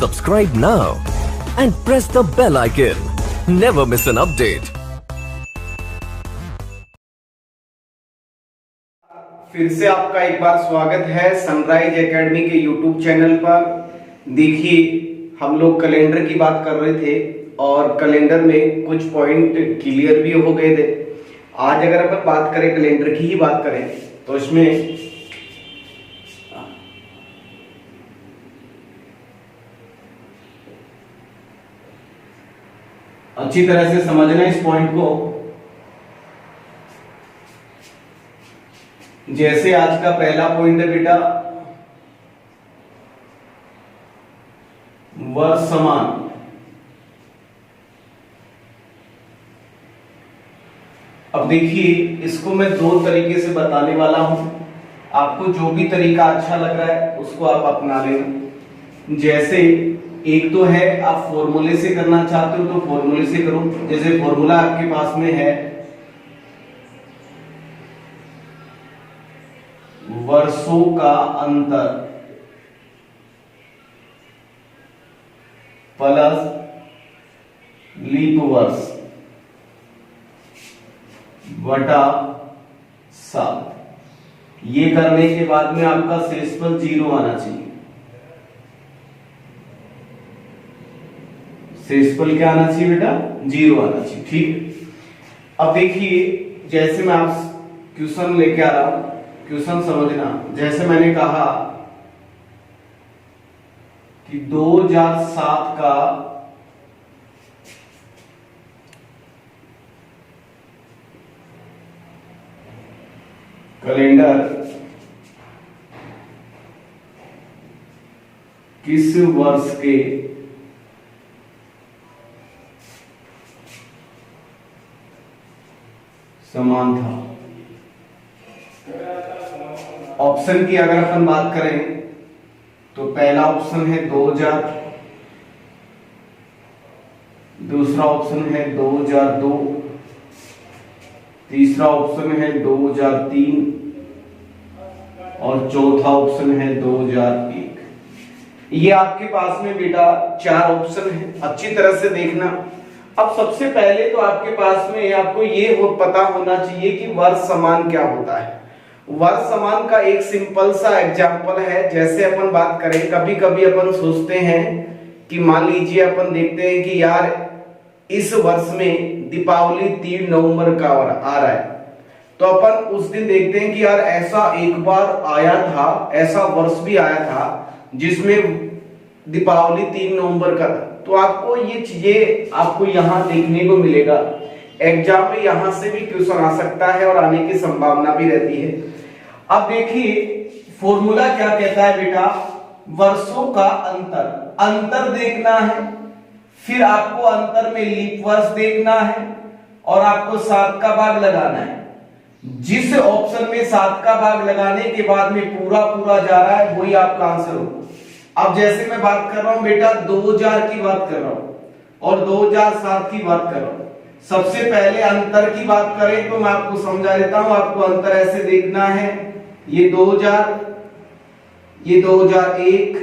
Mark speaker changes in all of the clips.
Speaker 1: Subscribe now and press the bell icon. Never miss an update.
Speaker 2: फिर से आपका एक बार स्वागत है सनराइज एकेडमी के यूट्यूब चैनल पर। देखिए, हम लोग कैलेंडर की बात कर रहे थे और कैलेंडर में कुछ पॉइंट क्लियर भी हो गए थे। आज अगर अपन बात करें, कैलेंडर की ही बात करें, तो इसमें अच्छी तरह से समझना इस पॉइंट को। जैसे आज का पहला पॉइंट है बेटा, वर्ष समान। अब देखिए, इसको मैं दो तरीके से बताने वाला हूं। आपको जो भी तरीका अच्छा लग रहा है उसको आप अपना लेना। जैसे एक तो है आप फॉर्मूले से करना चाहते हो तो फॉर्मूले से करो। जैसे फॉर्मूला आपके पास में है वर्षों का अंतर प्लस लीप वर्ष बटा 7। ये करने के बाद में आपका शेषफल 0 आना चाहिए। शेषफल क्या आना चाहिए बेटा? 0 आना चाहिए। ठीक। अब देखिए, जैसे मैं आप क्वेश्चन लेके आ रहा हूं, क्वेश्चन समझना। जैसे मैंने कहा कि 2007 का कैलेंडर किस वर्ष के समान था। ऑप्शन की अगर अपन बात करें तो पहला ऑप्शन है 2000, दूसरा ऑप्शन है 2002, तीसरा ऑप्शन है 2003 और चौथा ऑप्शन है 2001। ये आपके पास में बेटा 4 ऑप्शन है। अच्छी तरह से देखना। अब सबसे पहले तो आपके पास में आपको ये पता होना चाहिए कि वर्ष समान क्या होता है। वर्ष समान का एक सिंपल सा एग्जांपल है। जैसे अपन बात करें, कभी कभी अपन सोचते हैं कि मान लीजिए अपन देखते हैं कि यार इस वर्ष में दीपावली 3 नवंबर का आ रहा है, तो अपन उस दिन देखते हैं कि यार ऐसा एक बार आया था, ऐसा वर्ष भी आया था जिसमें दीपावली 3 नवंबर का। तो आपको ये चीजें आपको यहां देखने को मिलेगा। एग्जाम में यहां से भी क्वेश्चन आ सकता है और आने की संभावना भी रहती है। अब देखिए, फॉर्मूला क्या कहता है बेटा? वर्षों का अंतर देखना है, फिर आपको अंतर में लीप वर्ष देखना है और आपको 7 का भाग लगाना है। जिस ऑप्शन में 7 का भाग लगाने के बाद में पूरा जा रहा है वही आपका आंसर होगा। अब जैसे मैं बात कर रहा हूं बेटा, 2000 की बात कर रहा हूं और 2007 की बात कर रहा हूं। सबसे पहले अंतर की बात करें तो मैं आपको समझा देता हूं। आपको अंतर ऐसे देखना है, ये 2000, ये 2001,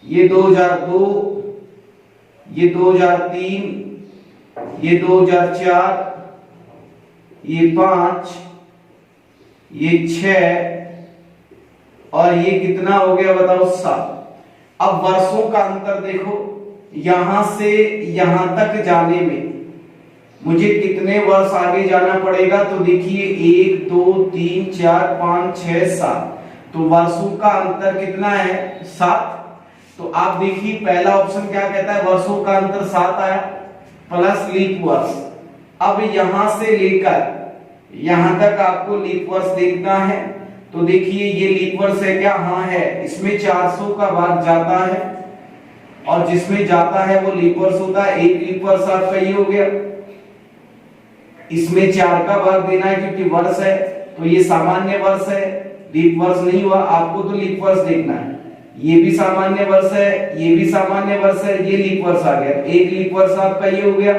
Speaker 2: ये 2002, ये 2003, ये 2004, ये 5, ये 6 और ये कितना हो गया बताओ? 7। अब वर्षों का अंतर देखो, यहां से यहां तक जाने में मुझे कितने वर्ष आगे जाना पड़ेगा? तो देखिए 1 2 3 4 5 6 7। तो वर्षों का अंतर कितना है? 7। तो आप देखिए पहला ऑप्शन क्या कहता है? वर्षों का अंतर 7 आया प्लस लीप वर्ष। अब यहां से लेकर यहां तक आपको लीप वर्ष देखना है। तो देखिए ये लीप वर्ष है क्या? हाँ है। इसमें 400 का भाग जाता है और जिसमें जाता है वो लीप वर्ष होता है। एक लीप वर्ष आपका ये हो गया। इसमें 4 का भाग देना है क्योंकि वर्ष है, तो ये सामान्य वर्ष है, लीप वर्ष नहीं हुआ। आपको तो लीप वर्ष देखना है। ये भी सामान्य वर्ष है, ये भी सामान्य वर्ष है, ये लीप वर्ष आ गया। एक लीप वर्ष आपका ये हो गया।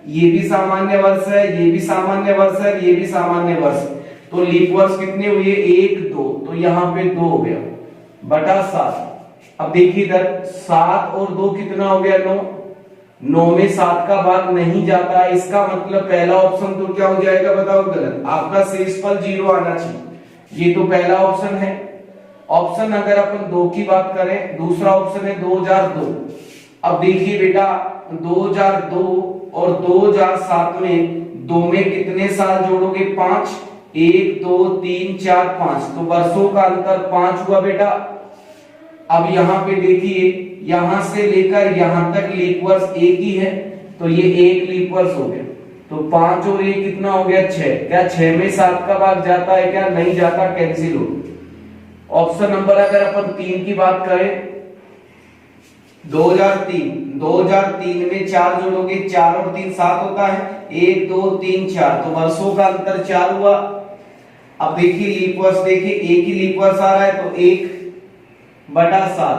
Speaker 2: ये भी सामान्य वर्ष है, ये भी सामान्य वर्ष है, ये भी सामान्य वर्ष। तो लीप वर्ष कितने हुए? 1 2, तो यहाँ पे 2 हो गया बटा 7। अब देखिए इधर 7 और 2 कितना हो गया 9, 9 में 7 का भाग नहीं जाता है, इसका मतलब पहला ऑप्शन तो क्या हो जाएगा बताओ गलत, आपका शेषफल 0 आना चाहिए। ये तो पहला ऑप्शन है। ऑप्शन अगर अपन 2 की बात करें, दूसरा ऑप्शन है 2002। अब देखिए बेटा 2002 और 2007 में 2 में कितने साल जोड़ोगे 5, 1 2 3 4 5, तो वर्षों का अंतर 5 हुआ बेटा। अब यहाँ पे देखिए यहां से लेकर यहां तक लीप वर्ष एक ही है, तो ये एक लीप वर्ष हो गया, तो 5 और 1 कितना हो गया 6। क्या 6 में 7 का भाग जाता है क्या, नहीं जाता, कैंसिल हो। ऑप्शन नंबर अगर अपन 3 की बात करें 2003 में 4 जोड़ोगे 4 और 3 7 होता है, 1 2 3 4, तो वर्षों का अंतर 4 हुआ। अब देखिए लीप वर्ष, देखिए एक ही लीप वर्ष आ रहा है, तो 1/7,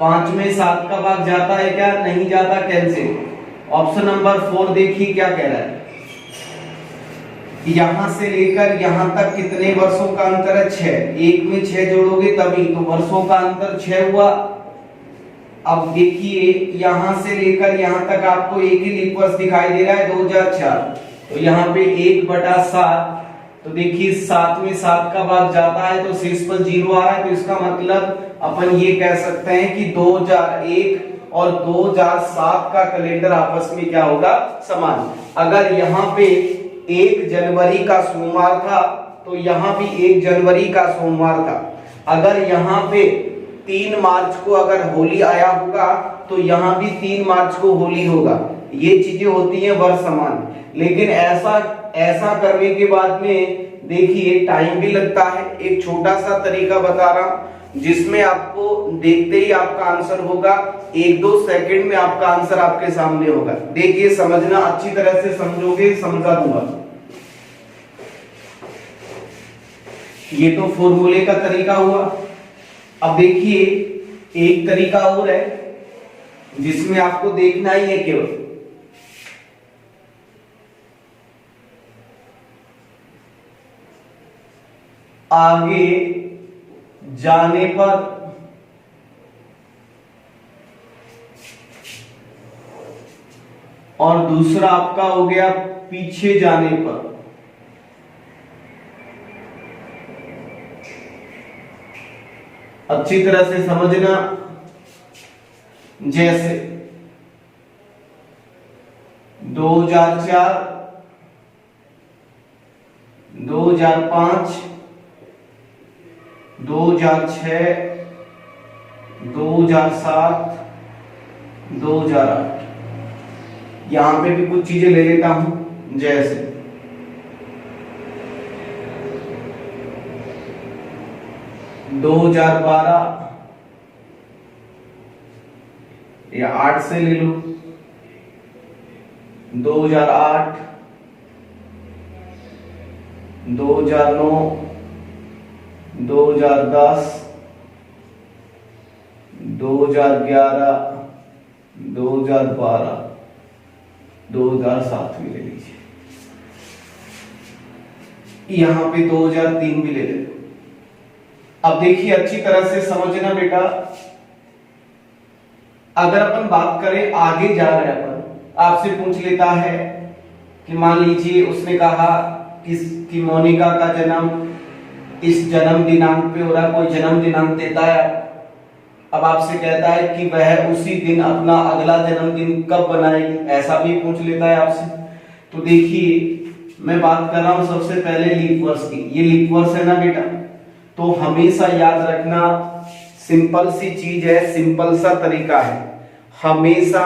Speaker 2: 5 में 7 का भाग जाता है क्या, नहीं जाता, कैंसिल। ऑप्शन नंबर 4 देखिए क्या कह रहा है, यहां से लेकर यहां तक कितने वर्षों का अंतर है 6, 1 में 6 जोड़ोगे तभी, तो वर्षों का अंतर 6 हुआ। अब देखिए यहां से लेकर यहां तक आपको एक ही लीप वर्ष दिखाई दे रहा है 2004, तो यहाँ पे 1/7, तो देखिए 7 में 7 का भाग जाता है तो शेषफल 0 आ रहा है, तो इसका मतलब अपन ये कह सकते हैं कि 2001 और 2007 का कैलेंडर आपस में क्या होगा, समान। अगर यहाँ पे 1 जनवरी का सोमवार था तो यहाँ भी 1 जनवरी का सोमवार था। अगर यहाँ पे 3 मार्च को अगर होली आया होगा तो यहाँ भी 3 मार्च को होली होगा। ये चीजें होती हैं वर्ष समान, लेकिन ऐसा करने के बाद में देखिए टाइम भी लगता है। एक छोटा सा तरीका बता रहा हूं जिसमें आपको देखते ही आपका आंसर होगा, 1-2 सेकंड में आपका आंसर आपके सामने होगा। देखिए समझना, अच्छी तरह से समझोगे, समझा दूंगा। ये तो फॉर्मूले का तरीका हुआ। अब देखिए एक तरीका और है जिसमें आपको देखना ही है, केवल आगे जाने पर और दूसरा आपका हो गया पीछे जाने पर। अच्छी तरह से समझना, जैसे 2004, 2005, 2006, 2007, 2008। यहां पे भी कुछ चीजें ले लेता हूं, जैसे 2012 या 8 से ले लो, 2008, 2009, 2010, 2011, 2012, 2007 भी ले लीजिए। यहां पे 2003 भी ले लेते। अब देखिए अच्छी तरह से समझना बेटा, अगर अपन बात करें आगे जा रहे हैं, अपन आपसे पूछ लेता है कि मान लीजिए उसने कहा कि मोनिका का जन्म इस जन्म दिनांक पे हो रहा, कोई जन्म दिनांक देता है। अब आपसे कहता है कि वह उसी दिन अपना अगला जन्मदिन कब बनाएगी, ऐसा भी पूछ लेता है आपसे। तो देखिए मैं बात कर रहा हूं सबसे पहले लीप वर्ष की। ये लीप वर्ष है ना बेटा, तो हमेशा याद रखना, सिंपल सी चीज है, सिंपल सा तरीका है, हमेशा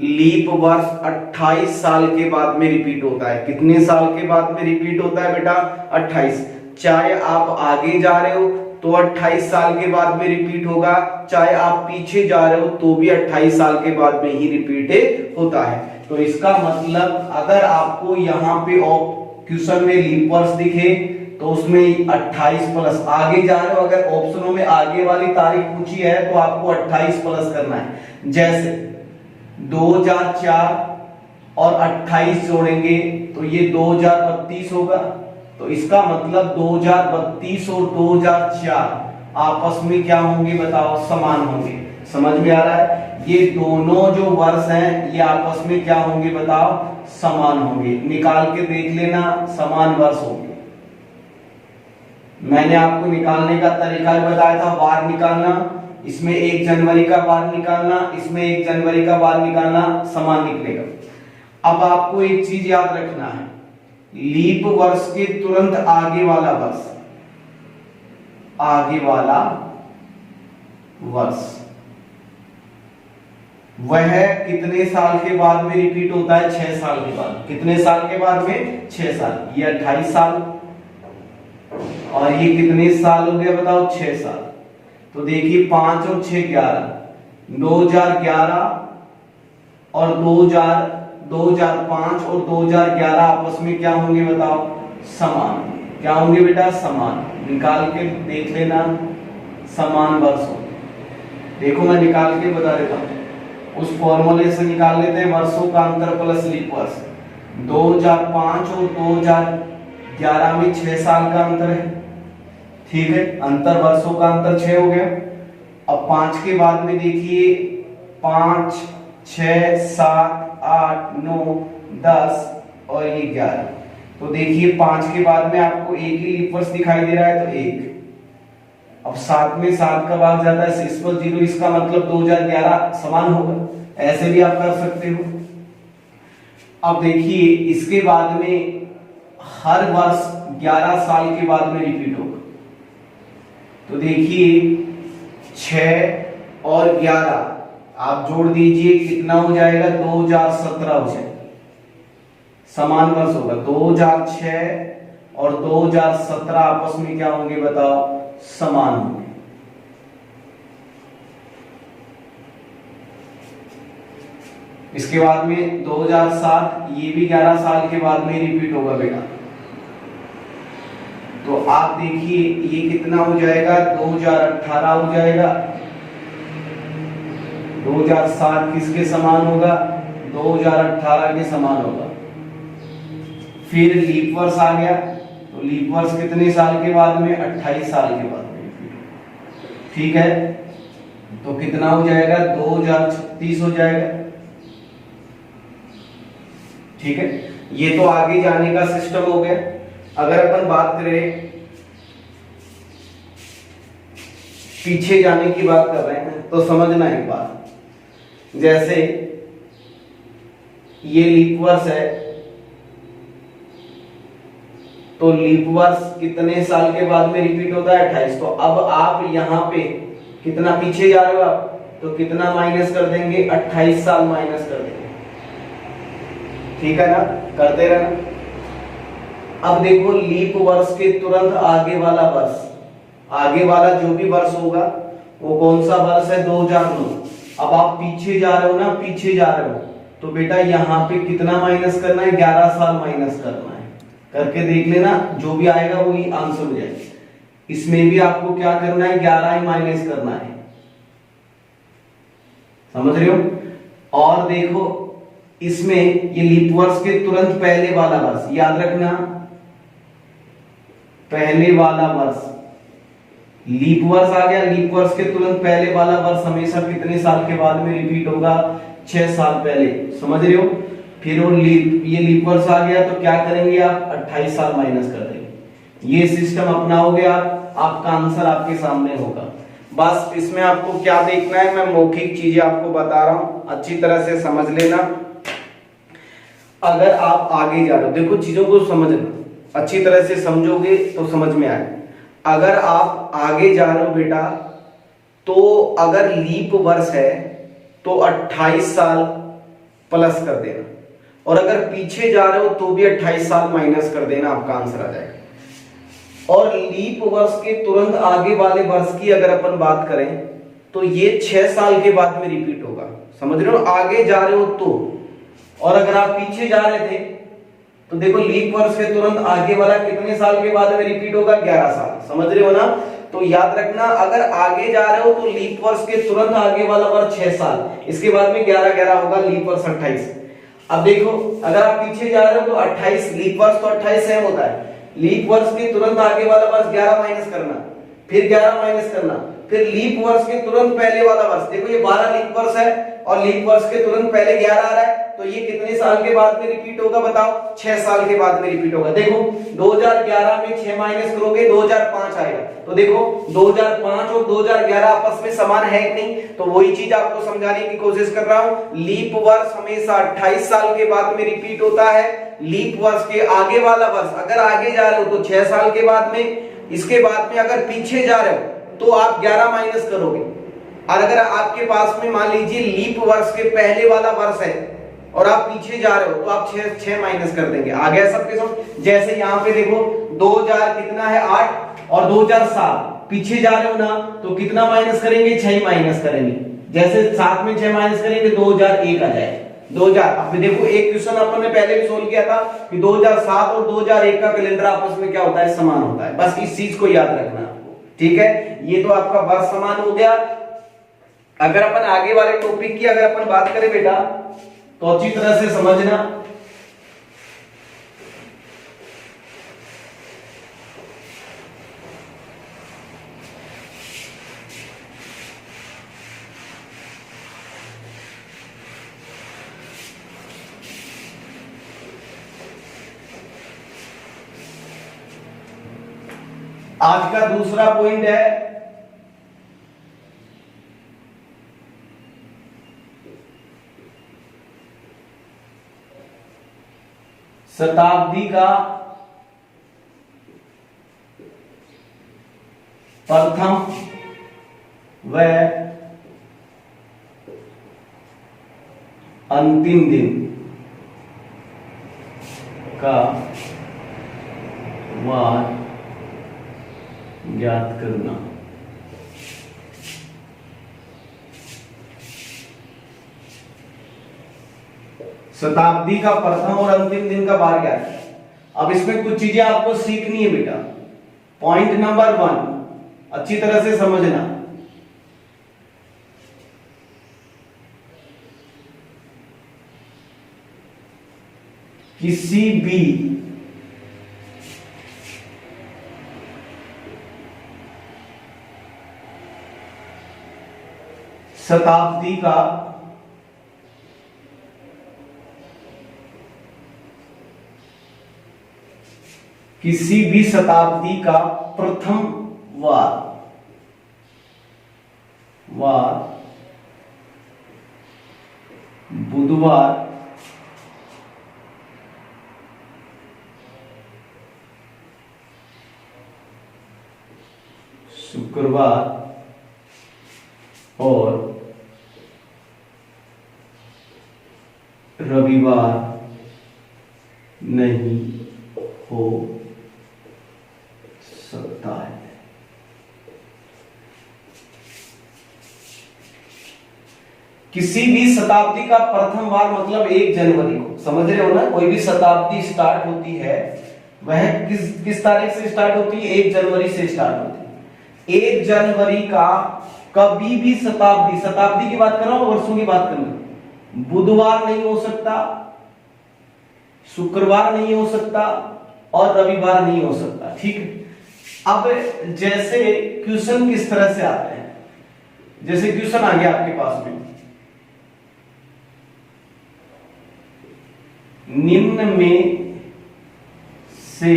Speaker 2: लीप वर्ष 28 साल के बाद में रिपीट होता है। कितने साल के बाद में रिपीट होता है बेटा, 28। चाहे आप आगे जा रहे हो तो 28 साल के बाद में रिपीट होगा, चाहे आप पीछे जा रहे हो तो भी 28 साल के बाद में ही रिपीट होता है। तो इसका मतलब अगर आपको यहाँ पे क्वेश्चन में लीप वर्ष दिखे तो उसमें 28 प्लस, आगे जा रहे हो अगर ऑप्शनों में आगे वाली तारीख पूछी है तो आपको 28 प्लस करना है। जैसे 2004 और 28 जोड़ेंगे तो ये 2032 होगा। तो इसका मतलब 2032 और 2004 आपस में क्या होंगे बताओ, समान होंगे। समझ में आ रहा है, ये दोनों जो वर्ष हैं ये आपस में क्या होंगे बताओ, समान होंगे। निकाल के देख लेना, समान वर्ष होंगे। मैंने आपको निकालने का तरीका बताया था, वार निकालना, इसमें 1 जनवरी का वार निकालना, इसमें 1 जनवरी का वार निकालना, समान निकलेगा। अब आपको एक चीज याद रखना है, लीप वर्ष के तुरंत आगे वाला वर्ष, आगे वाला वर्ष वह कितने साल के बाद में रिपीट होता है, 6 साल के बाद। कितने साल के बाद में, 6 साल। ये 28 साल और ये कितने साल हो गया बताओ, 6 साल। तो देखिए 5 और 6 11, 2011 और 2005 और 2011 आपस में क्या होंगे बताओ, समान। क्या होंगे बेटा, समान। निकाल के देख लेना, समान वर्ष होंगे। देखो मैं निकाल के बता देता हूं, उस फॉर्मूले से निकाल लेते हैं, वर्षों का अंतर प्लस लीप वर्ष। 2005 और 2011 में 6 साल का अंतर है, ठीक है। अंतर, वर्षों का अंतर 6 हो गया। अब 5 के बाद में देखिए 5, 6, 7, 8, 9, 10 और ये 11। तो देखिए 5 के बाद में आपको एक ही लीप वर्ष दिखाई दे रहा है, तो 1। अब 7 में 7 का भाग जाता है 6 पर 0, इसका मतलब 2011 समान होगा। ऐसे भी आप कर सकते हो। अब देखिए इसके बाद में हर वर्ष 11 साल के बाद में रिपीट होगा। तो देखिए 6 और 11 आप जोड़ दीजिए, कितना हो जाएगा, 2017 हो जाएगा। समान वर्ष होगा। 2006 और 2017 आपस में क्या होंगे बताओ, समान होंगे। इसके बाद में 2007, ये भी 11 साल के बाद में रिपीट होगा बेटा। तो आप देखिए ये कितना हो जाएगा, 2018 हो जाएगा। 2007 किसके समान होगा, 2018 के समान होगा। फिर लीप वर्ष आ गया, तो लीप वर्ष कितने साल के बाद में, 28 साल के बाद में, ठीक है। तो कितना हो जाएगा, 2036 हो जाएगा, ठीक है। ये तो आगे जाने का सिस्टम हो गया। अगर अपन बात करें, पीछे जाने की बात कर रहे हैं, तो समझना एक बात, जैसे ये लीप वर्ष है, तो लीप वर्ष कितने साल के बाद में रिपीट होता है, 28। तो अब आप यहां पे कितना पीछे जा रहे हो आप, तो कितना माइनस कर देंगे, 28 साल माइनस कर देंगे, ठीक है ना, करते रहना। अब देखो लीप वर्ष के तुरंत आगे वाला वर्ष, आगे वाला जो भी वर्ष होगा वो कौन सा वर्ष है, 2009। अब आप पीछे जा रहे हो ना, पीछे जा रहे हो, तो बेटा यहाँ पे कितना माइनस करना है, 11 साल माइनस करना है। करके देख लेना, जो भी आएगा वही आंसर हो जाएगा। इसमें भी आपको क्या करना है, 11 ही माइनस करना है, समझ रहे हो। और देखो इसमें ये लीप वर्ष के तुरंत पहले वाला वर्ष, याद रखना, पहले वाला वर्ष, लीप वर्ष आ गया। लीप वर्ष के तुरंत पहले वाला वर्ष हमेशा कितने साल के बाद में रिपीट होगा, 6 साल पहले, समझ रहे हो। फिर वो ये लीप वर्ष आ गया, तो क्या करेंगे आप, 28 साल माइनस कर देंगे। ये सिस्टम अपनाओगे आप, आपका आंसर आपके सामने होगा। बस इसमें आपको क्या देखना है, मैं मौखिक चीजें आपको बता रहा हूं, अच्छी तरह से समझ लेना। अगर आप आगे जा रहे हो, देखो चीजों को समझना, अच्छी तरह से समझोगे तो समझ में आए। अगर आप आगे जा रहे हो बेटा, तो अगर लीप वर्ष है तो 28 साल प्लस कर देना, और अगर पीछे जा रहे हो तो भी 28 साल माइनस कर देना, आपका आंसर आ जाएगा। और लीप वर्ष के तुरंत आगे वाले वर्ष की अगर अपन बात करें, तो ये 6 साल के बाद में रिपीट होगा, समझ रहे हो, आगे जा रहे हो तो। और अगर आप पीछे जा रहे थे, तो देखो लीप वर्ष के तुरंत आगे वाला कितने साल के बाद में रिपीट होगा, 11 साल, समझ रहे हो ना। तो याद रखना, अगर आगे जा रहे हो तो लीप वर्ष के तुरंत आगे वाला वर्ष 6 साल, इसके बाद में 11 होगा, लीप वर्ष 28। अब देखो अगर आप पीछे जा रहे हो तो 28, लीप वर्ष तो 28 सेम होता है, लीप वर्ष के तुरंत आगे वाला वर्ष 11 माइनस करना, फिर 11 माइनस करना, फिर लीप वर्ष के तुरंत पहले वाला वर्ष, देखो ये 12 लीप वर्ष है और लीप वर्ष के तुरंत पहले 11 आ रहा है, तो ये कितने साल के बाद में रिपीट होगा बताओ? 6 साल के बाद में रिपीट होगा। देखो 2011 में 6 माइनस करोगे 2005 आएगा, तो देखो 2005 और 2011 आपस में समान है कि नहीं? तो वही चीज आपको समझाने की कोशिश कर रहा हूं। लीप वर्ष हमेशा 28 साल के बाद में रिपीट होता है। लीप वर्ष के आगे वाला वर्ष अगर आगे जा रहे हो तो 6 साल के बाद में, इसके बाद में अगर पीछे जा रहे हो तो आप 11 माइनस करोगे, और अगर आपके पास में मान लीजिए लीप वर्ष के पहले वाला वर्ष है और आप पीछे जा रहे हो तो आप 6 माइनस कर देंगे। आ गया सबके समझ? जैसे यहाँ पे देखो 2000 कितना है 8 और 2007 पीछे जा रहे हो ना, तो कितना माइनस करेंगे? 6 माइनस करेंगे। जैसे 7 में 6 माइनस करेंगे 2001 आ जाए 2000। अब देखो एक क्वेश्चन अपन ने पहले भी सोल्व किया था कि 2007 और 2001 का कैलेंडर आपस में क्या होता है? समान होता है। बस इस चीज को याद रखना आपको, ठीक है? ये तो आपका वर्ष समान हो गया। अगर अपन आगे वाले टॉपिक की अगर अपन बात करें बेटा तो अच्छी तरह से समझना। आज का दूसरा पॉइंट है शताब्दी का प्रथम व अंतिम दिन का वार ज्ञात करना। शताब्दी का प्रथम और अंतिम दिन का वार ज्ञात है। अब इसमें कुछ चीजें आपको सीखनी है बेटा। पॉइंट नंबर 1 अच्छी तरह से समझना। किसी भी शताब्दी का प्रथम वार बुधवार शुक्रवार और रविवार नहीं हो सकता है। किसी भी शताब्दी का प्रथम वार मतलब 1 जनवरी को, समझ रहे हो ना? कोई भी शताब्दी स्टार्ट होती है वह किस तारीख से स्टार्ट होती है? 1 जनवरी से स्टार्ट होती है। 1 जनवरी का कभी भी शताब्दी की बात कर रहा हूं, वर्षों की बात कर रहा हूं। बुधवार नहीं हो सकता, शुक्रवार नहीं हो सकता और रविवार नहीं हो सकता, ठीक है? अब जैसे क्वेश्चन किस तरह से आते हैं, जैसे क्वेश्चन आ गया आपके पास में, निम्न में से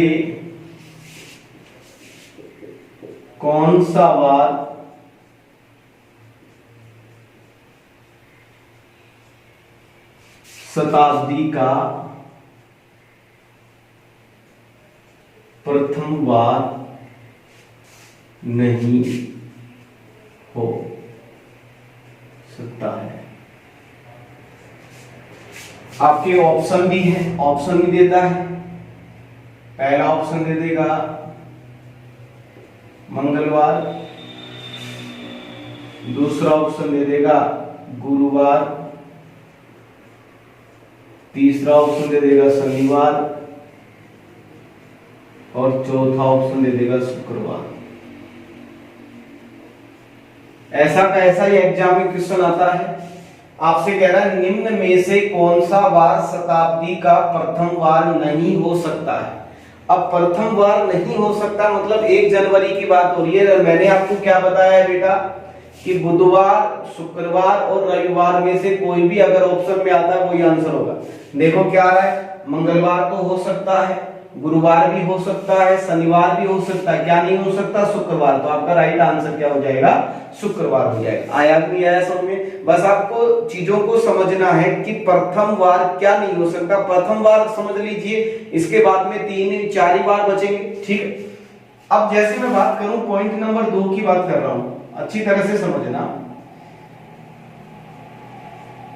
Speaker 2: कौन सा वार शताब्दी का प्रथम वार नहीं हो सकता है? आपके ऑप्शन भी है, ऑप्शन भी देता है। पहला ऑप्शन दे देगा मंगलवार, दूसरा ऑप्शन दे देगा गुरुवार, तीसरा ऑप्शन दे देगा शनिवार और चौथा ऑप्शन दे देगा शुक्रवार। ऐसा का ऐसा ही एग्जाम में क्वेश्चन आता है, आपसे कह रहा है निम्न में से कौन सा वार शताब्दी का प्रथम वार नहीं हो सकता है। अब प्रथम वार नहीं हो सकता, मतलब 1 जनवरी की बात हो रही है। मैंने आपको क्या बताया है बेटा कि बुधवार, शुक्रवार और रविवार में से कोई भी अगर ऑप्शन में आता है वही आंसर होगा। देखो क्या आ रहा है, मंगलवार तो हो सकता है, गुरुवार भी हो सकता है, शनिवार भी हो सकता है, क्या नहीं हो सकता, शुक्रवार। तो आपका राइट आंसर क्या हो जाएगा, शुक्रवार हो जाएगा। आया कि नहीं आया समझ में? बस आपको चीजों को समझना है कि प्रथम वार क्या नहीं हो सकता। प्रथम वार समझ लीजिए, इसके बाद में 3-4 बार बचेंगे, ठीक है। अब जैसे मैं बात करूं पॉइंट नंबर 2 की बात कर रहा हूं, अच्छी तरह से समझना।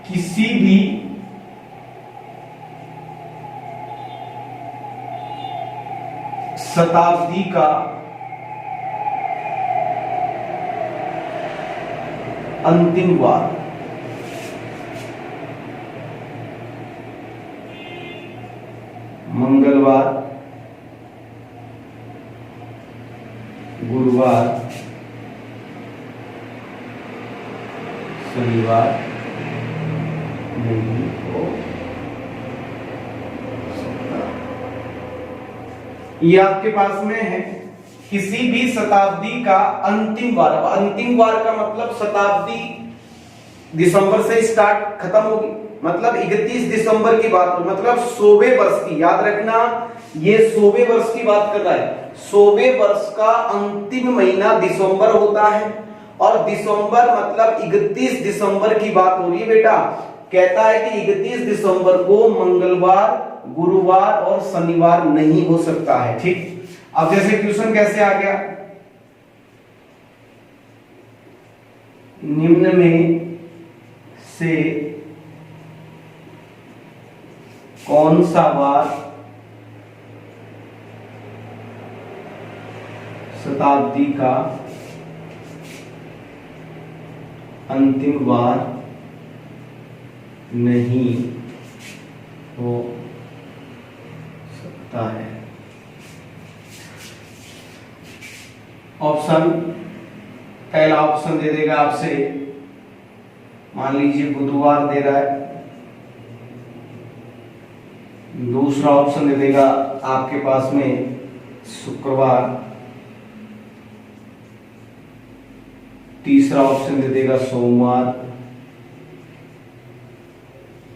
Speaker 2: किसी भी शताब्दी का अंतिम वार मंगलवार, गुरुवार, शनिवार नहीं हो सकता। ये आपके पास में है किसी भी शताब्दी का अंतिम वार। अब अंतिम वार का मतलब शताब्दी दिसंबर से स्टार्ट खत्म होगी, मतलब 31 दिसंबर की बात हो, मतलब 100वें वर्ष की, याद रखना ये 100वें वर्ष की बात कर रहा है। 100वें वर्ष का अंतिम महीना दिसंबर होता है, और दिसंबर मतलब 31 दिसंबर की बात हो रही है बेटा। कहता है कि 31 दिसंबर को मंगलवार, गुरुवार और शनिवार नहीं हो सकता है, ठीक। अब जैसे क्वेश्चन कैसे आ गया, निम्न में से कौन सा वार शताब्दी का अंतिम वार नहीं हो सकता है। ऑप्शन, पहला ऑप्शन दे देगा आपसे, मान लीजिए बुधवार दे रहा है। दूसरा ऑप्शन दे देगा आपके पास में शुक्रवार। तीसरा ऑप्शन दे देगा सोमवार,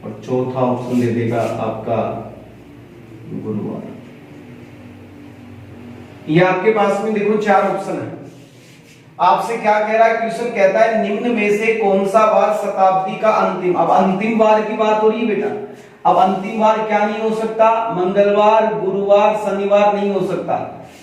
Speaker 2: और चौथा ऑप्शन दे देगा आपका गुरुवार। ये आपके पास में देखो 4 ऑप्शन है। आपसे क्या कह रहा है क्वेश्चन, कहता है निम्न में से कौन सा वार शताब्दी का अंतिम। अब अंतिम वार की बात हो रही है बेटा। अब अंतिम वार क्या नहीं हो सकता, मंगलवार, गुरुवार, शनिवार नहीं हो सकता।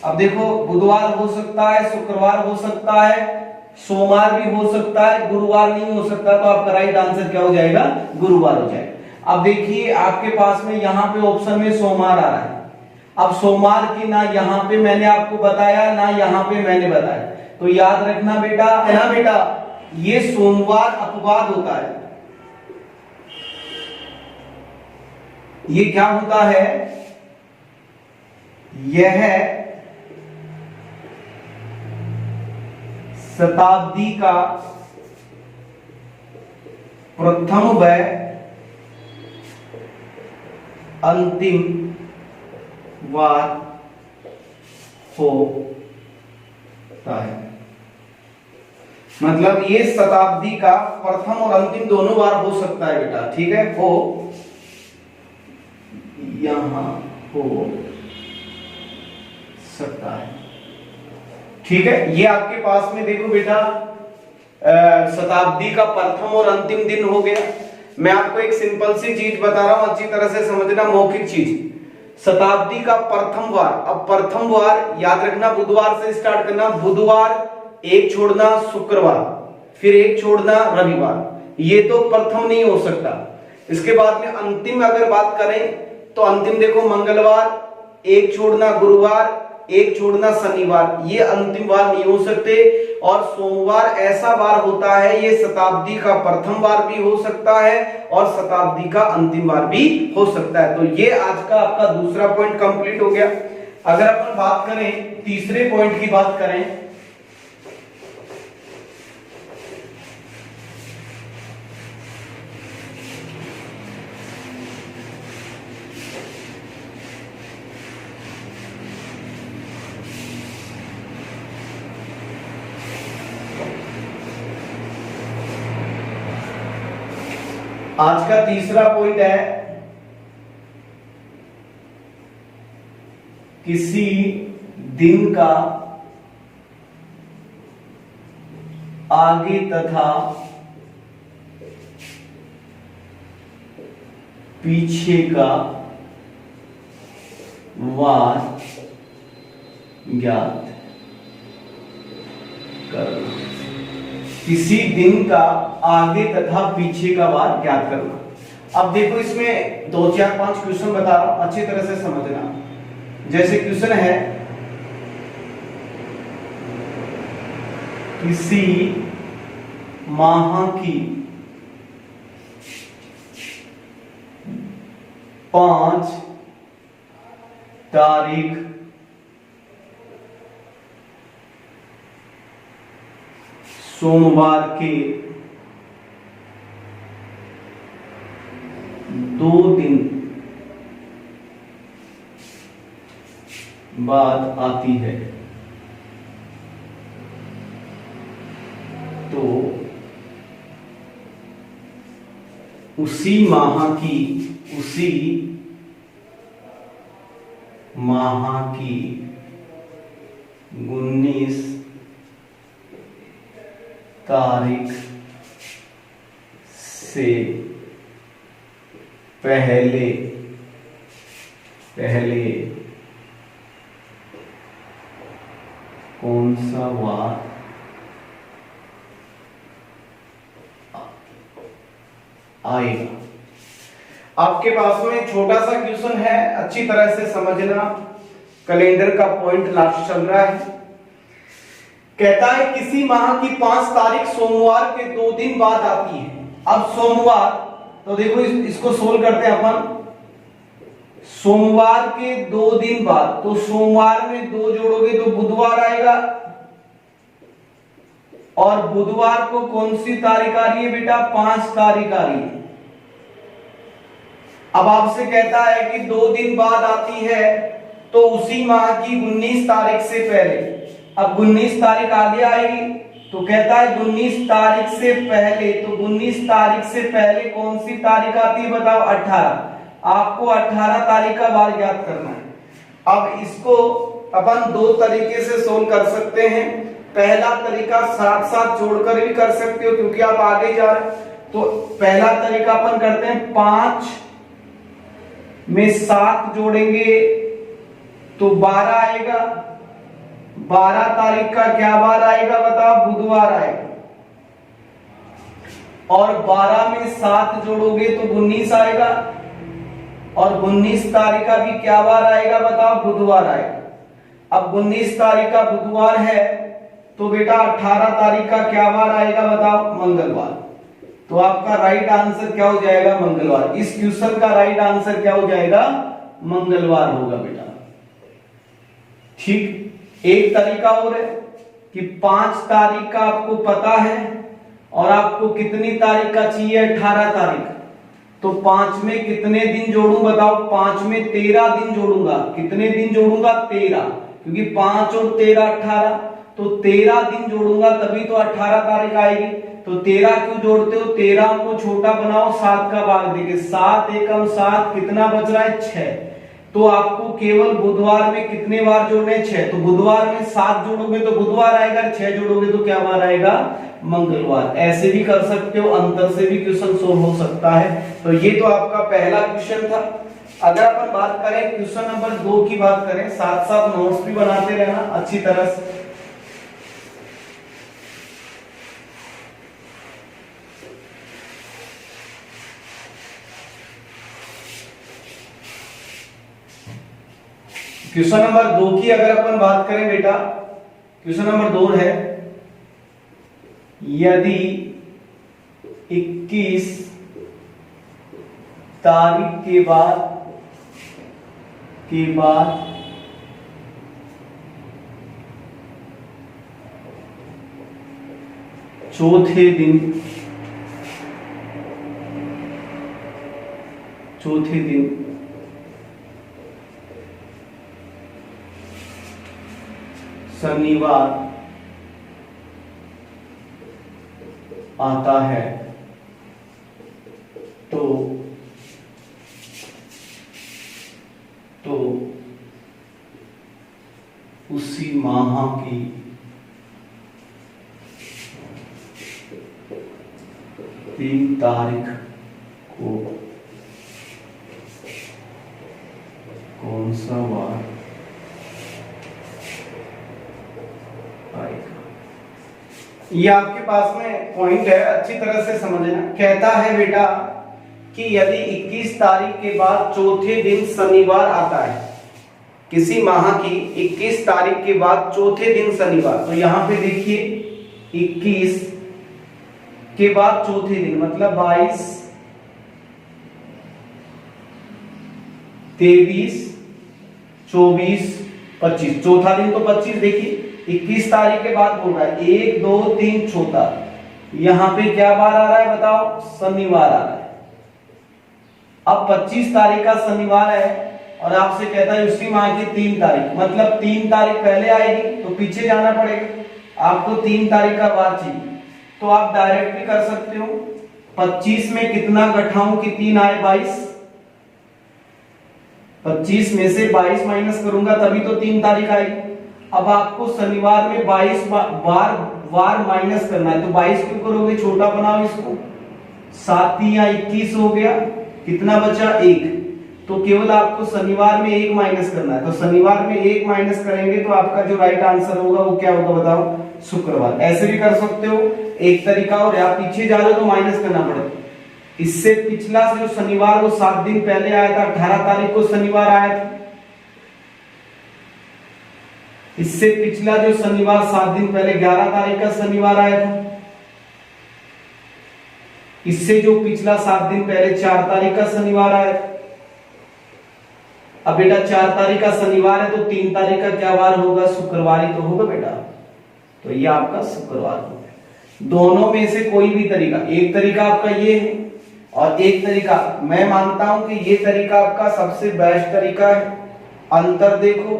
Speaker 2: अब देखो बुधवार हो सकता है, शुक्रवार हो सकता है, सोमवार भी हो सकता है, गुरुवार नहीं हो सकता। तो आपका राइट आंसर क्या हो जाएगा, गुरुवार हो जाएगा। अब देखिए आपके पास में यहाँ पे ऑप्शन में सोमवार आ रहा है। अब सोमवार की ना यहाँ पे मैंने आपको बताया, ना यहाँ पे मैंने बताया, तो याद रखना बेटा, है ना बेटा, ये सोमवार अपवाद होता है। ये क्या होता है, यह शताब्दी का प्रथम व अंतिम वार होता है। मतलब ये शताब्दी का प्रथम और अंतिम दोनों बार हो सकता है बेटा, ठीक है। हो यहां हो सकता है, ठीक है। ये आपके पास में देखो बेटा शताब्दी का प्रथम और अंतिम दिन हो गया। मैं आपको एक सिंपल सी चीज बता रहा हूं, अच्छी तरह से समझना, मौखिक चीज। शताब्दी का प्रथम वार, अब प्रथम वार याद रखना बुधवार से स्टार्ट करना, बुधवार एक छोड़ना शुक्रवार, फिर एक छोड़ना रविवार, ये तो प्रथम नहीं हो सकता। इसके बाद में अंतिम अगर बात करें तो अंतिम देखो मंगलवार एक छोड़ना गुरुवार, एक छोड़ना शनिवार, ये अंतिम वार नहीं हो सकते। और सोमवार ऐसा वार होता है, ये शताब्दी का प्रथम वार भी हो सकता है और शताब्दी का अंतिम वार भी हो सकता है। तो ये आज का आपका दूसरा पॉइंट कंप्लीट हो गया। अगर अपन बात करें तीसरे पॉइंट की बात करें, आज का तीसरा पॉइंट है किसी दिन का आगे तथा पीछे का वार ज्ञात करना। किसी दिन का आगे तथा पीछे का वार ज्ञात करना। अब देखो इसमें 2 4 5 क्वेश्चन बता रहा हूं, अच्छी तरह से समझना। जैसे क्वेश्चन है किसी माह की 5 तारीख सोमवार के 2 दिन बाद आती है, तो उसी माह की 19 तारीख से पहले कौन सा वार आएगा। आपके पास में छोटा सा क्वेश्चन है, अच्छी तरह से समझना। कैलेंडर का पॉइंट लास्ट चल रहा है। कहता है किसी माह की 5 तारीख सोमवार के 2 दिन बाद आती है। अब सोमवार, तो देखो इसको सोल्व करते हैं अपन। सोमवार के 2 दिन बाद, तो सोमवार में 2 जोड़ोगे तो बुधवार आएगा, और बुधवार को कौन सी तारीख आ रही है बेटा? 5 तारीख आ रही है। अब आपसे कहता है कि 2 दिन बाद आती है, तो उसी माह की 19 तारीख से पहले। अब 19 तारीख आगे आएगी, तो कहता है 19 तारीख से पहले, तो 19 तारीख से पहले कौन सी तारीख आती है बताओ? 18। आपको 18 तारीख का वार ज्ञात करना है। अब इसको अपन 2 तरीके से सोल्व कर सकते हैं। पहला तरीका साथ साथ जोड़कर भी कर सकते हो, क्योंकि आप आगे जा रहे हो। तो पहला तरीका अपन करते हैं, 5 में 7 जोड़ेंगे तो 12 आएगा। 12 तारीख का क्या वार आएगा बताओ? बुधवार आएगा। और 12 में 7 जोड़ोगे तो 19 आएगा, और 19 तारीख का भी क्या वार आएगा बताओ? बुधवार आएगा। अब 19 तारीख का बुधवार है, तो बेटा 18 तारीख का क्या वार आएगा बताओ? मंगलवार। तो आपका राइट आंसर क्या हो जाएगा? मंगलवार। इस क्वेश्चन का राइट आंसर क्या हो जाएगा? मंगलवार होगा बेटा। ठीक। एक तरीका और है कि 5 तारीख का आपको पता है, और आपको कितनी तारीख का चाहिए? 18 तारीख। तो 5 में कितने दिन जोड़ूं बताओ? 5 में 13 दिन जोड़ूंगा। कितने दिन जोड़ूंगा? 13, क्योंकि 5 और 13 18, तो 13 दिन जोड़ूंगा तभी तो 18 तारीख आएगी। तो 13 क्यों जोड़ते हो? 13 को छोटा बनाओ, 7 का भाग देके 7 एकम 7, कितना बच रहा है? 6। तो आपको केवल बुधवार में कितने बार जोड़ने? 6। तो बुधवार में 7 जोड़ोगे तो बुधवार आएगा, 6 जोड़ोगे तो क्या बार आएगा? मंगलवार। ऐसे भी कर सकते हो, अंतर से भी क्वेश्चन सोल्व हो सकता है। तो ये तो आपका पहला क्वेश्चन था। अगर अपन बात करें क्वेश्चन नंबर 2 की बात करें, साथ साथ नोट्स भी बनाते रहना अच्छी तरह से। क्वेश्चन नंबर 2 की अगर अपन बात करें बेटा, क्वेश्चन नंबर 2 है, यदि 21 तारीख के बाद चौथे दिन शनिवार आता है, तो उसी माह की 3 तारीख को कौन सा वार आएगा। ये आपके पास में पॉइंट है, अच्छी तरह से समझना। कहता है बेटा कि यदि 21 तारीख के बाद चौथे दिन शनिवार आता है, किसी माह की 21 तारीख के बाद चौथे दिन शनिवार, तो यहां पे देखिए 21 के बाद चौथे दिन मतलब 22, 23, 24, 25, चौथा दिन तो 25। देखिए 21 तारीख के बाद बोल रहा है 1, 2, 3 चौथा, यहां पे क्या बार आ रहा है बताओ, शनिवार आ रहा है। अब 25 तारीख का शनिवार है और आपसे कहता है उसी माह की 3 तारीख, मतलब 3 तारीख पहले आएगी तो पीछे जाना पड़ेगा। आपको 3 तारीख का वार चाहिए तो आप डायरेक्ट भी कर सकते हो। 25 में कितना घटाऊं कि 3 आए, 22। 25 में से 22 माइनस करूंगा तभी तो 3 तारीख आएगी। अब आपको शनिवार में 22 वार माइनस करना है, तो 22 क्यों करोगे, छोटा बनाओ इसको, 7 या 21 हो गया, कितना बचा 1, तो केवल आपको शनिवार में 1 माइनस करना है। तो शनिवार में 1 माइनस करेंगे तो आपका जो राइट आंसर होगा वो क्या होगा बताओ, शुक्रवार। ऐसे भी कर सकते हो एक तरीका, और आप पीछे जा रहे हो तो माइनस करना पड़ेगा। इससे पिछला जो शनिवार वो 7 दिन पहले आया था, 18 तारीख को शनिवार आया था। इससे पिछला जो शनिवार 7 दिन पहले 11 तारीख का शनिवार आया था। इससे जो पिछला 7 दिन पहले 4 तारीख का शनिवार आया था। अब बेटा 4 तारीख का शनिवार है तो 3 तारीख का क्या वार होगा, शुक्रवार ही तो होगा बेटा, तो ये आपका शुक्रवार होगा। दोनों में से कोई भी तरीका, एक तरीका आपका ये है और एक तरीका मैं मानता हूं कि ये तरीका आपका सबसे बेस्ट तरीका है। अंतर देखो,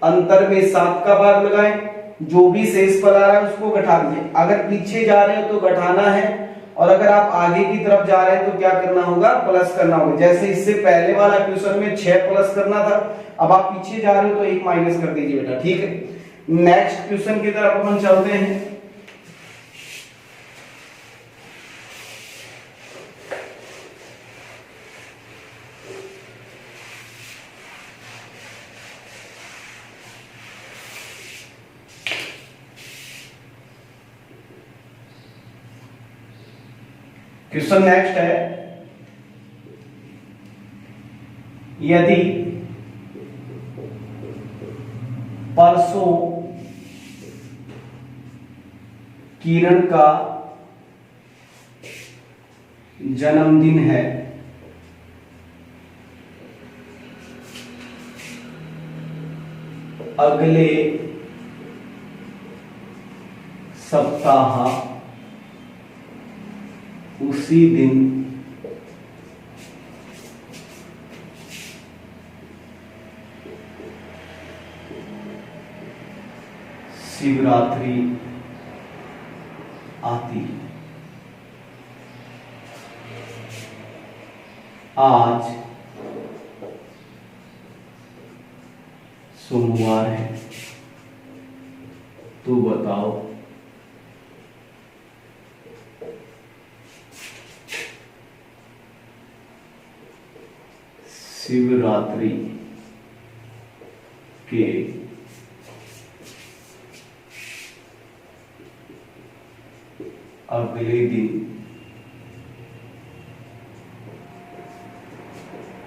Speaker 2: अंतर में 7 का भाग लगाएं, जो भी शेष फल आ रहा है उसको घटा दीजिए। अगर पीछे जा रहे हो तो घटाना है, और अगर आप आगे की तरफ जा रहे हैं तो क्या करना होगा, प्लस करना होगा। जैसे इससे पहले वाला क्वेश्चन में 6 प्लस करना था, अब आप पीछे जा रहे हो तो 1 माइनस कर दीजिए बेटा, ठीक है। नेक्स्ट क्वेश्चन की तरफ अपन चलते हैं। क्वेश्चन नेक्स्ट है, यदि परसों किरण का जन्मदिन है, अगले सप्ताह उसी दिन शिवरात्रि आती है। आज सोमवार है, तो बताओ शिवरात्रि के अगले दिन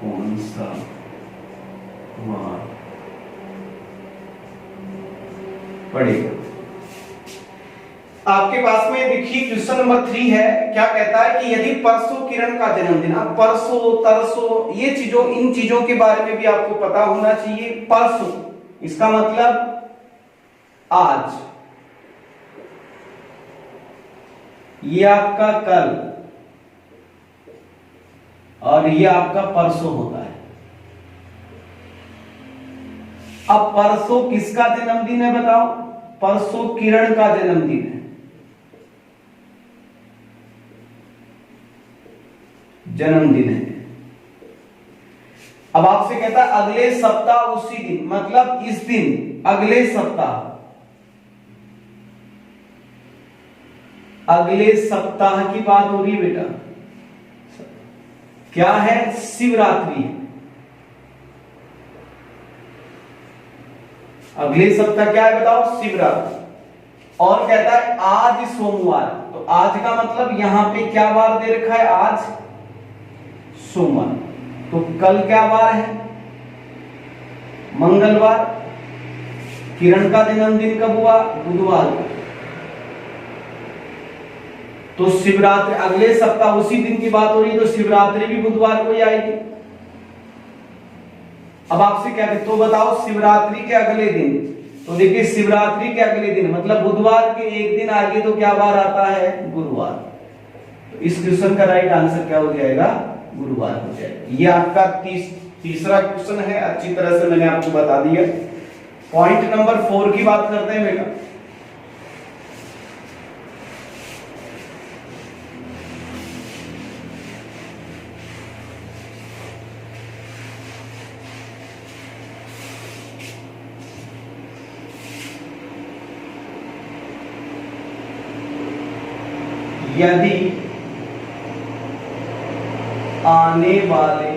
Speaker 2: कौन सा वार पड़ेगा। आपके पास में देखिए क्वेश्चन नंबर 3 है, क्या कहता है कि यदि परसों किरण का जन्मदिन, परसों तरसों ये चीजों, इन चीजों के बारे में भी आपको पता होना चाहिए। परसों इसका मतलब आज, ये आपका कल और ये आपका परसों होता है। अब परसों किसका जन्मदिन है बताओ, परसों किरण का जन्मदिन है। जन्मदिन है। अब आपसे कहता है अगले सप्ताह उसी दिन, मतलब इस दिन, अगले सप्ताह, अगले सप्ताह की बात हो रही है बेटा। क्या है? शिवरात्रि। अगले सप्ताह क्या है बताओ? शिवरात्रि। और कहता है आज सोमवार, तो आज का मतलब यहां पे क्या वार दे रखा है? आज सोमवार। तो कल क्या वार है? मंगलवार। किरण का जन्मदिन कब हुआ? बुधवार को। तो शिवरात्रि अगले सप्ताह उसी दिन की बात हो रही है, तो शिवरात्रि भी बुधवार को ही आएगी। अब आपसे क्या कहते, तो बताओ शिवरात्रि के अगले दिन, तो देखिए शिवरात्रि के अगले दिन मतलब बुधवार के एक दिन आगे तो क्या बार आता है? गुरुवार। तो इस क्वेश्चन का राइट आंसर क्या हो जाएगा? गुरुवार हो जाएगा। ये आपका तीसरा क्वेश्चन है, अच्छी तरह से मैंने आपको बता दिया। पॉइंट नंबर 4 की बात करते हैं बेटा। यदि आने वाले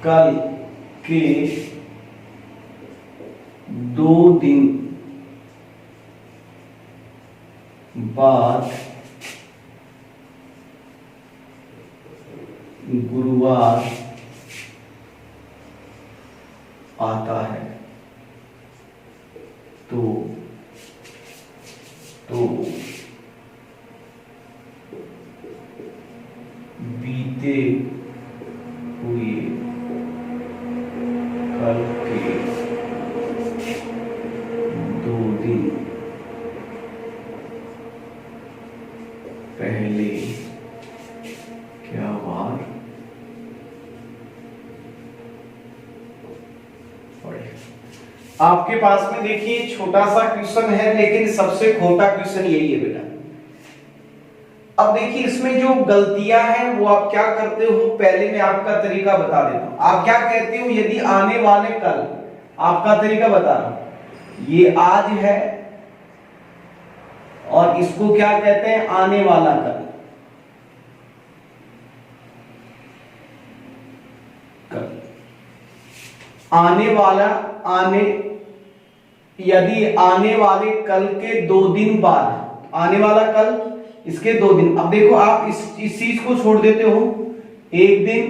Speaker 2: कल के 2 दिन बाद गुरुवार आता है तो बीते हुए कल के 2 दिन पहले क्या वार पड़े? आपके पास में देखिए छोटा सा क्वेश्चन है, लेकिन सबसे खोटा क्वेश्चन यही है बेटा। अब देखिए इसमें जो गलतियां हैं वो आप क्या करते हो, पहले मैं आपका तरीका बता देता हूं। आप क्या कहते हो? यदि आने वाले कल, आपका तरीका बता रहा हूं। ये आज है और इसको क्या कहते हैं? आने वाला कल। आने वाला, यदि आने वाले कल के 2 दिन बाद, आने वाला कल इसके 2 दिन। अब देखो आप इस चीज को छोड़ देते हो, 1 दिन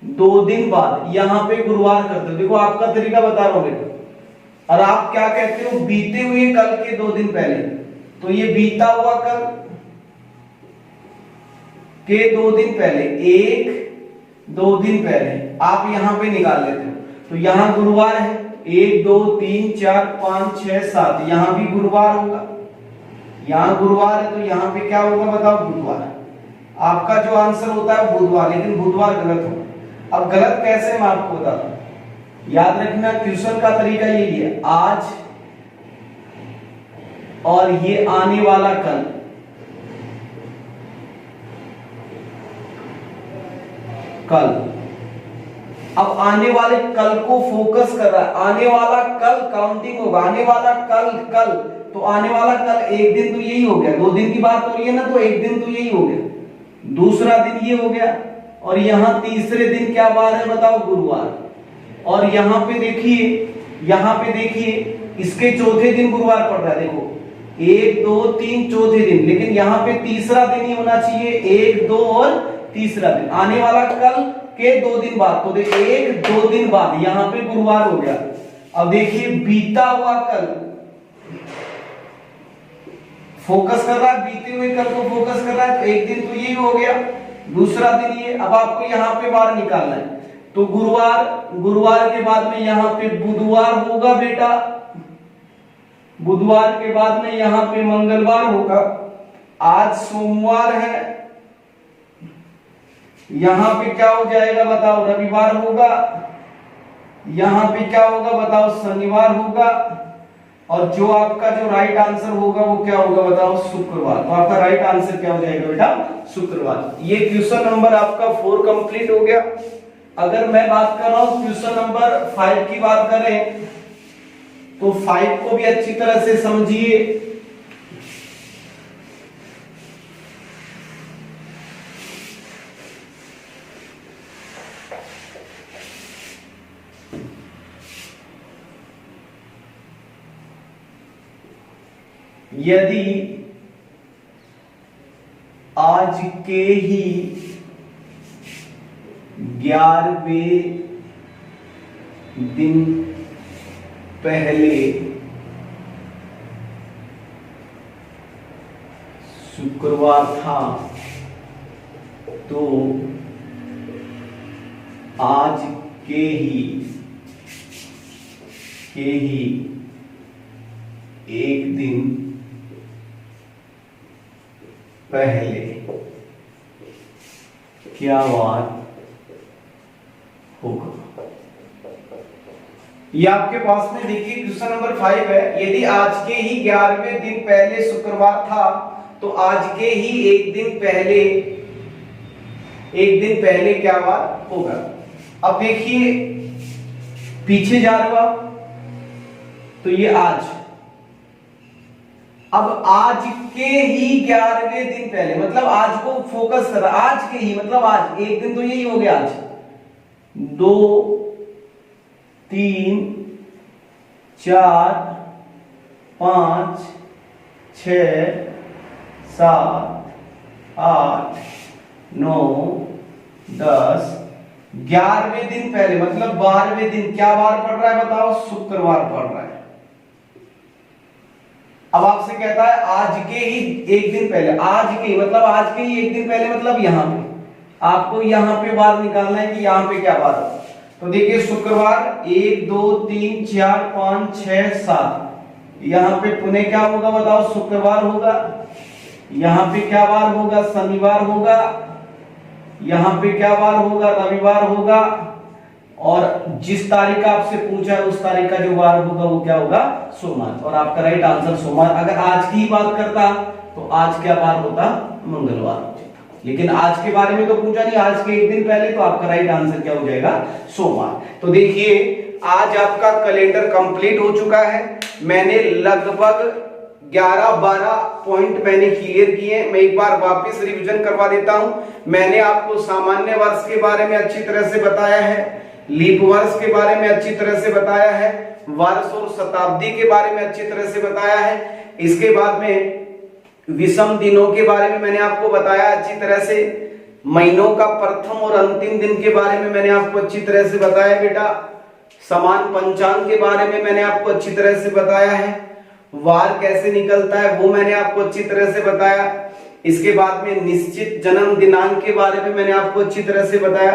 Speaker 2: 2 दिन बाद, यहां पे गुरुवार करते हो। देखो आपका तरीका बता रहा हूं बेटा। और आप क्या कहते हो? बीते हुए कल के 2 दिन पहले, तो ये बीता हुआ कल के 2 दिन पहले, 1-2 दिन पहले आप यहां पे निकाल लेते हो। तो यहां गुरुवार है, 1 2 3 4 5 6 7, यहां भी गुरुवार होगा। यहां गुरुवार है तो यहां पे क्या होगा बताओ? बुधवार। आपका जो आंसर होता है बुधवार, लेकिन बुधवार गलत होगा। अब गलत कैसे मैं आपको बताता हूं, याद रखना क्वेश्चन का तरीका यही है, आज और ये आने वाला कल। अब आने वाले कल को फोकस कर रहा है, आने वाला कल काउंटिंग होगा, आने वाला कल, तो आने वाला कल 1 दिन तो यही हो गया, 2 दिन की बात हो रही है ना, तो 1 दिन तो यही हो गया, दूसरा दिन ये हो गया, और यहां तीसरे दिन क्या बार है बताओ? गुरुवार। और यहां पे देखिए इसके चौथे दिन गुरुवार पड़ रहा है। देखो 1 2 3 चौथे दिन, लेकिन यहां पे तीसरा दिन ही होना चाहिए, 1 2 और तीसरा दिन। आने वाला कल के 2 दिन बाद, तो देखिए 1 2 दिन बाद यहां पे गुरुवार हो गया। अब देखिए बीता हुआ कल फोकस कर रहा है, बीते हुए कल को फोकस कर रहा है, तो 1 दिन तो यही हो गया, दूसरा दिन ये। अब आपको यहां पे बार निकालना है, तो गुरुवार के बाद में यहां पे बुधवार होगा बेटा, बुधवार के बाद में यहां पे मंगलवार होगा, आज सोमवार है, यहां पे क्या हो जाएगा बताओ? रविवार होगा, यहां पे क्या होगा बताओ? शनिवार होगा, और जो आपका जो राइट आंसर होगा वो क्या होगा बताओ, शुक्रवार। तो आपका राइट आंसर क्या हो जाएगा बेटा, शुक्रवार। ये क्वेश्चन नंबर आपका 4 कंप्लीट हो गया। अगर मैं बात कर रहा हूं क्वेश्चन नंबर 5 की बात करें तो 5 को भी अच्छी तरह से समझिए। यदि आज के ही 11वें दिन पहले शुक्रवार था तो आज के ही एक दिन पहले क्या वार होगा। ये आपके पास में देखिए क्वेश्चन नंबर 5 है। यदि आज के ही 11वें दिन पहले शुक्रवार था तो आज के ही एक दिन पहले क्या वार होगा। अब देखिए पीछे जा रहा तो ये आज, अब आज के ही 11वें दिन पहले मतलब आज को फोकस कर, आज के ही मतलब आज एक दिन तो यही हो गया, आज 2 3 4 5 6 7 8 9 10 11वें दिन पहले मतलब 12वें दिन क्या वार पड़ रहा है बताओ, शुक्रवार पड़ रहा है। अब आपसे कहता है आज के ही एक दिन पहले, आज के मतलब आज के ही एक दिन पहले मतलब यहां पे आपको यहां पे बार निकालना है कि यहां पे क्या बार है। तो देखिए शुक्रवार 1 2 3 4 5 6 7, यहां पे पुणे क्या होगा बताओ, शुक्रवार होगा। यहां पे क्या बार होगा, शनिवार होगा। यहां पे क्या बार होगा, रविवार होगा। और जिस तारीख का आपसे पूछा है उस तारीख का जो वार होगा वो क्या होगा, सोमवार। और आपका राइट आंसर सोमवार। अगर आज की ही बात करता तो आज क्या वार होता, मंगलवार। लेकिन आज के बारे में तो पूछा नहीं, आज के एक दिन पहले, तो आपका राइट आंसर क्या हो जाएगा, सोमवार। तो देखिए आज आपका कैलेंडर कंप्लीट हो चुका है। मैंने लगभग 11-12 पॉइंट मैंने क्लियर किए। मैं एक बार वापस रिवीजन करवा देता हूं। मैंने आपको सामान्य वर्ष के बारे में अच्छी तरह से बताया है, लीप वर्ष के बारे में अच्छी तरह से बताया है, वर्ष और शताब्दी के बारे में अच्छी तरह से बताया है। इसके बाद में विषम दिनों के बारे में मैंने आपको बताया अच्छी तरह से। महीनों का प्रथम और अंतिम दिन के बारे में मैंने आपको अच्छी तरह से बताया बेटा। समान पंचांग के बारे में मैंने आपको अच्छी तरह से बताया है। वार कैसे निकलता है वो मैंने आपको अच्छी तरह से बताया। इसके बाद में निश्चित जन्म दिनांक के बारे में मैंने आपको अच्छी तरह से बताया।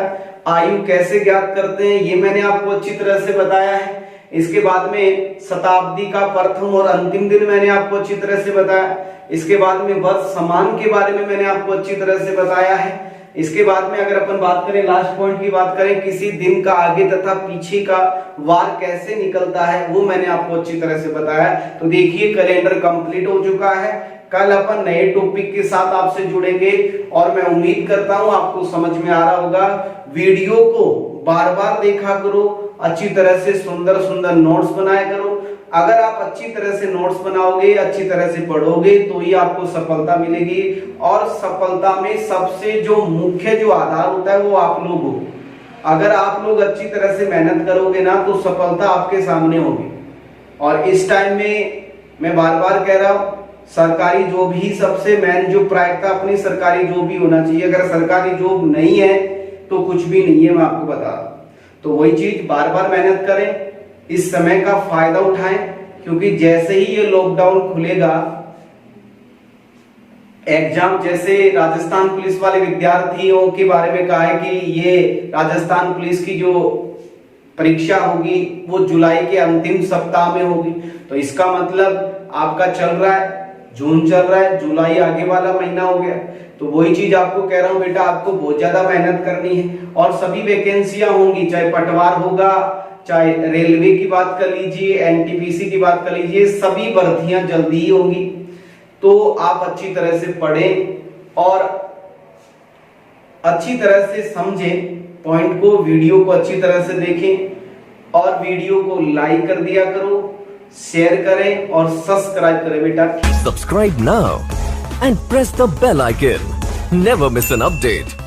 Speaker 2: आयु कैसे ज्ञात करते हैं ये मैंने आपको अच्छी तरह से बताया है। इसके बाद में शताब्दी का प्रथम और अंतिम दिन मैंने आपको अच्छी तरह से बताया। इसके बाद में वर्ष समान के बारे में मैंने आपको अच्छी तरह से बताया है। इसके बाद में अगर अपन बात करें, लास्ट पॉइंट की बात करें, किसी दिन का आगे तथा पीछे का वार कैसे निकलता है वो मैंने आपको अच्छी तरह से बताया। तो देखिए कैलेंडर कंप्लीट हो चुका है। कल अपन नए टॉपिक के साथ आपसे जुड़ेंगे और मैं उम्मीद करता हूं आपको समझ में आ रहा होगा। वीडियो को बार बार देखा करो, अच्छी तरह से सुंदर सुंदर नोट्स बनाया करो। अगर आप अच्छी तरह से नोट्स बनाओगे, अच्छी तरह से पढ़ोगे तो ही आपको सफलता मिलेगी। और सफलता में सबसे जो मुख्य जो आधार होता है वो आप लोग हो। अगर आप लोग अच्छी तरह से मेहनत करोगे ना तो सफलता आपके सामने होगी। और इस टाइम में मैं बार बार कह रहा हूं, सरकारी जॉब ही सबसे मेन जो प्रायिकता अपनी सरकारी जॉब ही होना चाहिए। अगर सरकारी जॉब नहीं है तो कुछ भी नहीं है, मैं आपको बता रहा हूं। तो वही चीज बार बार मेहनत करें, इस समय का फायदा उठाएं, क्योंकि जैसे ही ये लॉकडाउन खुलेगा, एग्जाम जैसे राजस्थान पुलिस वाले विद्यार्थियों के बारे में कहा है कि ये राजस्थान पुलिस की जो परीक्षा होगी वो जुलाई के अंतिम सप्ताह में होगी। तो इसका मतलब आपका चल रहा है, जून चल रहा है, जुलाई आगे वाला महीना हो गया। तो वही चीज आपको कह रहा हूं बेटा, आपको बहुत ज्यादा मेहनत करनी है। और सभी वैकेंसियां होंगी, चाहे पटवार होगा, चाहे रेलवे की बात कर लीजिए, एनटीपीसी की बात कर लीजिए, सभी भर्तियां जल्दी ही होगी। तो आप अच्छी तरह से पढ़ें और अच्छी तरह से समझें पॉइंट को, वीडियो को अच्छी तरह से देखें और वीडियो को लाइक कर दिया करो, शेयर करें और सब्सक्राइब करें बेटा।
Speaker 1: Subscribe now and press the bell icon. Never miss an update.